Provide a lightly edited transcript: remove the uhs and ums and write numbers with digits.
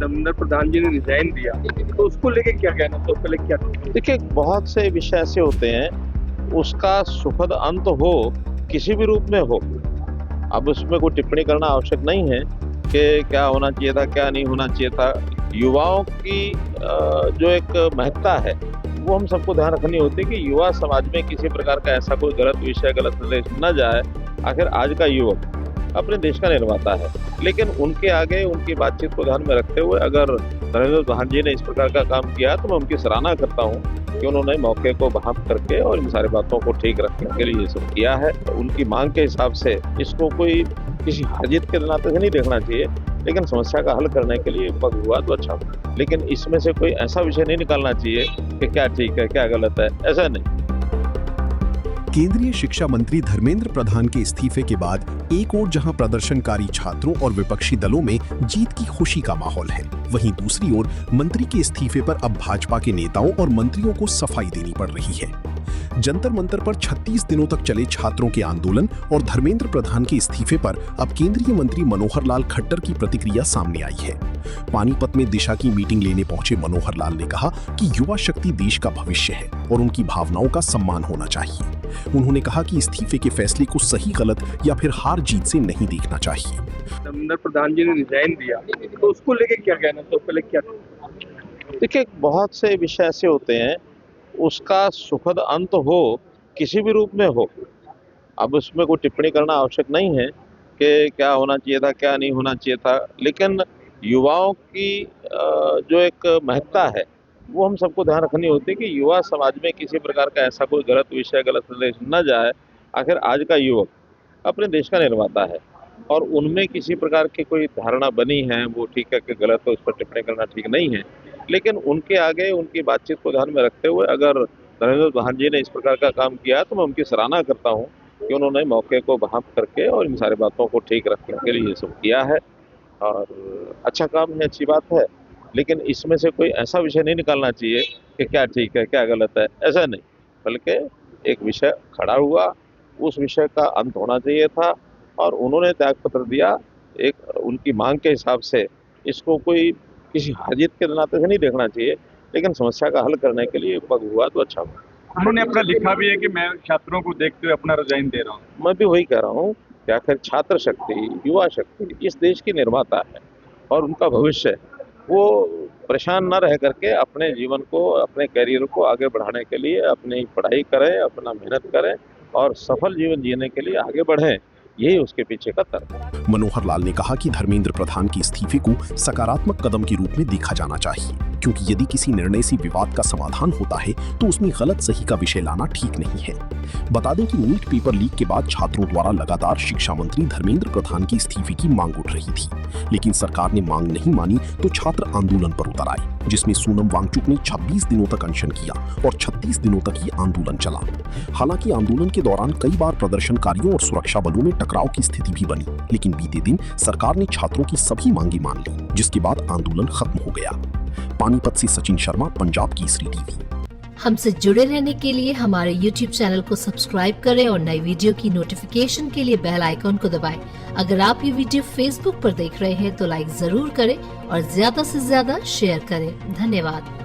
धर्मेंद्र प्रधान जी ने रिजाइन दिया, तो उसको लेके क्या कहना, तो पहले क्या? देखिए, बहुत से विषय ऐसे होते हैं, उसका सुखद अंत हो, किसी भी रूप में हो, अब उसमें कोई टिप्पणी करना आवश्यक नहीं है कि क्या होना चाहिए था, क्या नहीं होना चाहिए था। युवाओं की जो एक महत्ता है, वो हम सबको ध्यान रखनी होती है कि युवा समाज में किसी प्रकार का ऐसा कोई गलत विषय, गलत संदेश न जाए। आखिर आज का युवक अपने देश का निर्माता है, लेकिन उनके आगे उनकी बातचीत को ध्यान में रखते हुए अगर नरेंद्र प्रधान जी ने इस प्रकार का काम किया तो मैं उनकी सराहना करता हूँ कि उन्होंने मौके को बहाल करके और इन सारी बातों को ठीक रखने के लिए ये सब किया है। उनकी मांग के हिसाब से इसको कोई किसी हार जीत के नाते से नहीं देखना चाहिए, लेकिन समस्या का हल करने के लिए पग हुआ तो अच्छा हुआ। लेकिन इसमें से कोई ऐसा विषय नहीं निकालना चाहिए कि क्या ठीक है, क्या गलत है, ऐसा नहीं। केंद्रीय शिक्षा मंत्री धर्मेंद्र प्रधान के इस्तीफे के बाद एक ओर जहां प्रदर्शनकारी छात्रों और विपक्षी दलों में जीत की खुशी का माहौल है, वहीं दूसरी ओर मंत्री के इस्तीफे पर अब भाजपा के नेताओं और मंत्रियों को सफाई देनी पड़ रही है। जंतर मंतर पर 36 दिनों तक चले छात्रों के आंदोलन और धर्मेंद्र प्रधान के इस्तीफे पर अब केंद्रीय मंत्री मनोहर लाल खट्टर की प्रतिक्रिया सामने आई है। पानीपत में दिशा की मीटिंग लेने पहुंचे मनोहर लाल ने कहा कि युवा शक्ति देश का भविष्य है और उनकी भावनाओं का सम्मान होना चाहिए। उन्होंने कहा कि इस्तीफे के फैसले को सही गलत या फिर हार जीत से नहीं देखना चाहिए। धर्मेंद्र प्रधान जी ने रिजाइन दिया, तो उसको लेके क्या कहना, तो पहले क्या? देखिए, बहुत से विषय ऐसे होते हैं, उसका सुखद अंत हो, किसी भी रूप में हो, अब उसमें कोई टिप्पणी करना आवश्यक नहीं है कि क्या होना चाहिए था, क्या नहीं होना चाहिए था। लेकिन युवाओं की जो एक महत्ता है, वो हम सबको ध्यान रखनी होती है कि युवा समाज में किसी प्रकार का ऐसा कोई गलत विषय, गलत संदेश न जाए। आखिर आज का युवक अपने देश का निर्माता है और उनमें किसी प्रकार की कोई धारणा बनी है, वो ठीक है कि गलत है, उस पर टिप्पणी करना ठीक नहीं है। लेकिन उनके आगे उनकी बातचीत को ध्यान में रखते हुए अगर नरेंद्र प्रधान जी ने इस प्रकार का काम किया तो मैं उनकी सराहना करता हूँ कि उन्होंने मौके को बहाल करके और इन सारी बातों को ठीक रखने के लिए ये सब किया है और अच्छा काम है, अच्छी बात है। लेकिन इसमें से कोई ऐसा विषय नहीं निकालना चाहिए कि क्या ठीक है, क्या गलत है, ऐसा नहीं। बल्कि एक विषय खड़ा हुआ, उस विषय का अंत होना चाहिए था और उन्होंने त्यागपत्र दिया। एक उनकी मांग के हिसाब से इसको कोई किसी हार जीत के नाते से नहीं देखना चाहिए, लेकिन समस्या का हल करने के लिए पग हुआ तो अच्छा हुआ। उन्होंने अपना लिखा भी है कि मैं छात्रों को देखते हुए अपना रिजाइन दे रहा हूँ। मैं भी वही कह रहा हूँ कि आखिर छात्र शक्ति, युवा शक्ति इस देश की निर्माता है और उनका भविष्य है। वो परेशान न रह करके अपने जीवन को, अपने करियर को आगे बढ़ाने के लिए अपनी पढ़ाई करें, अपना मेहनत करें और सफल जीवन जीने के लिए आगे बढ़ें, यही उसके पीछे का तर्क है। मनोहर लाल ने कहा कि धर्मेंद्र प्रधान के इस्तीफे को सकारात्मक कदम के रूप में देखा जाना चाहिए, क्योंकि यदि किसी निर्णय से विवाद का समाधान होता है तो उसमें गलत सही का विषय लाना ठीक नहीं है। बता दें कि नीट पेपर लीक के बाद छात्रों द्वारा लगातार शिक्षा मंत्री धर्मेंद्र प्रधान के इस्तीफे की मांग उठ रही थी, लेकिन सरकार ने मांग नहीं मानी तो छात्र आंदोलन पर उतर आए, जिसमें सोनम वांगचुक ने 26 दिनों तक अनशन किया और 36 दिनों तक ये आंदोलन चला। हालांकि आंदोलन के दौरान कई बार प्रदर्शनकारियों और सुरक्षा बलों में टकराव की स्थिति भी बनी, लेकिन बीते दिन सरकार ने छात्रों की सभी मांगे मान ली, जिसके बाद आंदोलन खत्म हो गया। पानीपत से सचिन शर्मा, पंजाब केसरी टीवी। हमसे जुड़े रहने के लिए हमारे YouTube चैनल को सब्सक्राइब करें और नई वीडियो की नोटिफिकेशन के लिए बेल आइकॉन को दबाएं। अगर आप ये वीडियो Facebook पर देख रहे हैं तो लाइक जरूर करें और ज्यादा से ज्यादा शेयर करें। धन्यवाद।